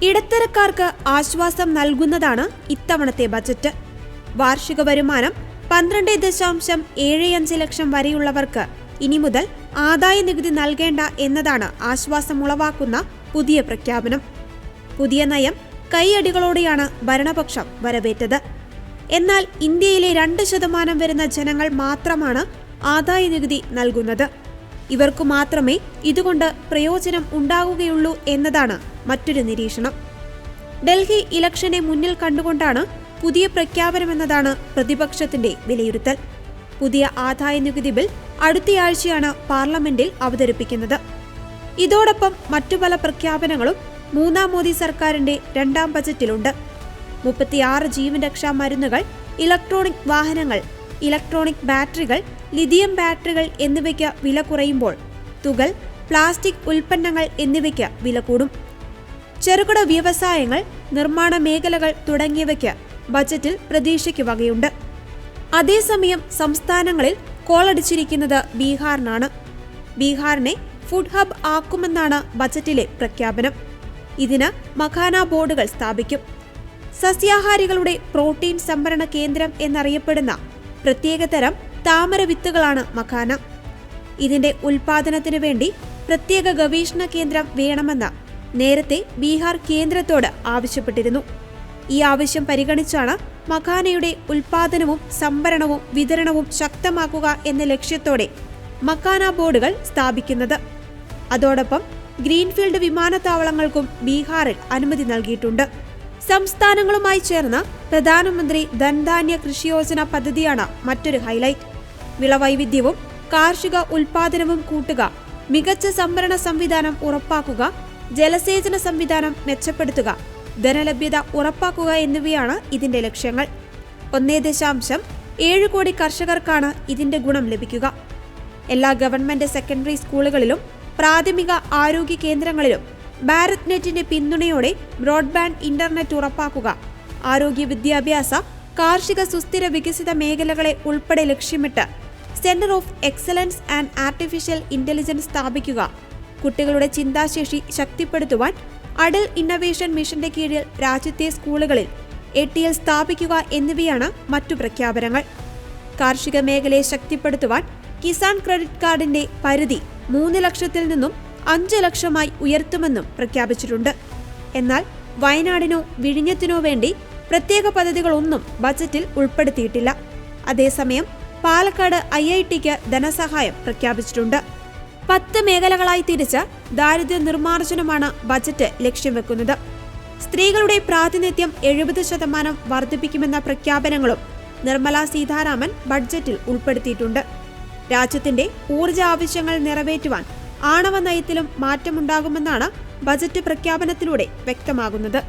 ഇടത്തരക്കാർക്ക് ആശ്വാസം നൽകുന്നതാണ് ഇത്തവണത്തെ ബജറ്റ്. വാർഷിക വരുമാനം 12.75 ലക്ഷം വരെയുള്ളവർക്ക് ഇനി മുതൽ ആദായ നികുതി നൽകേണ്ട എന്നതാണ് ആശ്വാസമുളവാക്കുന്ന പുതിയ പ്രഖ്യാപനം. പുതിയ നയം കൈയടികളോടെയാണ് ഭരണപക്ഷം വരവേറ്റത്. എന്നാൽ ഇന്ത്യയിലെ 2% വരുന്ന ജനങ്ങൾ മാത്രമാണ് ആദായ നികുതി നൽകുന്നത്. ഇവർക്കു മാത്രമേ ഇതുകൊണ്ട് പ്രയോജനം ഉണ്ടാകുകയുള്ളൂ എന്നതാണ് മറ്റൊരു നിരീക്ഷണം. ഡൽഹി ഇലക്ഷനെ മുന്നിൽ കണ്ടുകൊണ്ടാണ് പുതിയ പ്രഖ്യാപനമെന്നതാണ് പ്രതിപക്ഷത്തിന്റെ വിലയിരുത്തൽ. പുതിയ ആദായ നികുതി ബിൽ അടുത്തയാഴ്ചയാണ് പാർലമെന്റിൽ അവതരിപ്പിക്കുന്നത്. ഇതോടൊപ്പം മറ്റു പല പ്രഖ്യാപനങ്ങളും മൂന്നാം മോദി സർക്കാരിന്റെ രണ്ടാം ബജറ്റിലുണ്ട്. 36 ജീവൻ രക്ഷാ മരുന്നുകൾ, ഇലക്ട്രോണിക് വാഹനങ്ങൾ, ഇലക്ട്രോണിക് ബാറ്ററികൾ, ലിഥിയം ബാറ്ററികൾ എന്നിവയ്ക്ക് വില കുറയുമ്പോൾ തുകൽ, പ്ലാസ്റ്റിക് ഉൽപ്പന്നങ്ങൾ എന്നിവയ്ക്ക് വില കൂടും. ചെറുകിട വ്യവസായങ്ങൾ, നിർമ്മാണ മേഖലകൾ തുടങ്ങിയവയ്ക്ക് ബജറ്റിൽ പ്രതീക്ഷയ്ക്ക് വകയുണ്ട്. അതേസമയം സംസ്ഥാനങ്ങളിൽ കോളടിച്ചിരിക്കുന്നത് ബീഹാറിനാണ്. ബീഹാറിനെ ഫുഡ് ഹബ് ആക്കുമെന്നാണ് ബജറ്റിലെ പ്രഖ്യാപനം. ഇതിന് മഖാന ബോർഡുകൾ സ്ഥാപിക്കും. സസ്യാഹാരികളുടെ പ്രോട്ടീൻ സംഭരണ കേന്ദ്രം എന്നറിയപ്പെടുന്ന പ്രത്യേകതരം താമര വിത്തുകളാണ് മഖാന. ഇതിന്റെ ഉൽപാദനത്തിനു വേണ്ടി പ്രത്യേക ഗവേഷണ കേന്ദ്രം വേണമെന്ന് നേരത്തെ ബീഹാർ കേന്ദ്രത്തോട് ആവശ്യപ്പെട്ടിരുന്നു. ഈ ആവശ്യം പരിഗണിച്ചാണ് മഖാനയുടെ ഉൽപാദനവും സംഭരണവും വിതരണവും ശക്തമാക്കുക എന്ന ലക്ഷ്യത്തോടെ മഖാന ബോർഡുകൾ സ്ഥാപിക്കുന്നത്. അതോടൊപ്പം ഗ്രീൻഫീൽഡ് വിമാനത്താവളങ്ങൾക്കും ബീഹാറിൽ അനുമതി നൽകിയിട്ടുണ്ട്. സംസ്ഥാനങ്ങളുമായി ചേർന്ന് പ്രധാനമന്ത്രി ധൻധാന്യ കൃഷി യോജന പദ്ധതിയാണ് മറ്റൊരു ഹൈലൈറ്റ്. വിളവൈവിധ്യവും കാർഷിക ഉൽപാദനവും കൂട്ടുക, മികച്ച സംഭരണ സംവിധാനം ഉറപ്പാക്കുക, ജലസേചന സംവിധാനം മെച്ചപ്പെടുത്തുക, ധനലഭ്യത ഉറപ്പാക്കുക എന്നിവയാണ് ഇതിന്റെ ലക്ഷ്യങ്ങൾ. 1.7 കോടി കർഷകർക്കാണ് ഇതിന്റെ ഗുണം ലഭിക്കുക. എല്ലാ ഗവൺമെന്റ് സെക്കൻഡറി സ്കൂളുകളിലും പ്രാഥമിക ആരോഗ്യ കേന്ദ്രങ്ങളിലും ഭാരത് നെറ്റിന്റെ പിന്തുണയോടെ ബ്രോഡ്ബാൻഡ് ഇന്റർനെറ്റ് ഉറപ്പാക്കുക, ആരോഗ്യ വിദ്യാഭ്യാസ കാർഷിക സുസ്ഥിര വികസിത മേഖലകളെ ഉൾപ്പെടെ ലക്ഷ്യമിട്ട് centre of excellence and artificial intelligence സ്ഥാപിക്കുക, കുട്ടികളുടെ ചിന്താശേഷി ശക്തിപ്പെടുത്തുവാൻ അടൽ ഇന്നവേഷൻ മിഷന്റെ കീഴിൽ രാജ്യത്തെ സ്കൂളുകളിൽ ATL സ്ഥാപിക്കുക എന്നിവയാണ് മറ്റു പ്രഖ്യാപനങ്ങൾ. കാർഷിക മേഖലയെ ശക്തിപ്പെടുത്തുവാൻ കിസാൻ ക്രെഡിറ്റ് കാർഡിന്റെ പരിധി 3 ലക്ഷത്തിൽ നിന്നും 5 ലക്ഷമായി ഉയർത്തുമെന്നും പ്രഖ്യാപിച്ചിട്ടുണ്ട്. എന്നാൽ വയനാടിനോ വിഴിഞ്ഞത്തിനോ വേണ്ടി പ്രത്യേക പദ്ധതികളൊന്നും ബജറ്റിൽ ഉൾപ്പെടുത്തിയിട്ടില്ല. അതേസമയം പാലക്കാട് IITക്ക് ധനസഹായം പ്രഖ്യാപിച്ചിട്ടുണ്ട്. 10 മേഖലകളായി തിരിച്ച് ദാരിദ്ര്യ നിർമ്മാർജ്ജനമാണ് ബജറ്റ് ലക്ഷ്യം വെക്കുന്നത്. സ്ത്രീകളുടെ പ്രാതിനിധ്യം 70% വർദ്ധിപ്പിക്കുമെന്ന പ്രഖ്യാപനങ്ങളും നിർമ്മല സീതാരാമൻ ബഡ്ജറ്റിൽ ഉൾപ്പെടുത്തിയിട്ടുണ്ട്. രാജ്യത്തിന്റെ ഊർജ്ജ ആവശ്യങ്ങൾ നിറവേറ്റുവാൻ ആണവ നയത്തിലും മാറ്റമുണ്ടാകുമെന്നാണ് ബജറ്റ് പ്രഖ്യാപനത്തിലൂടെ വ്യക്തമാകുന്നത്.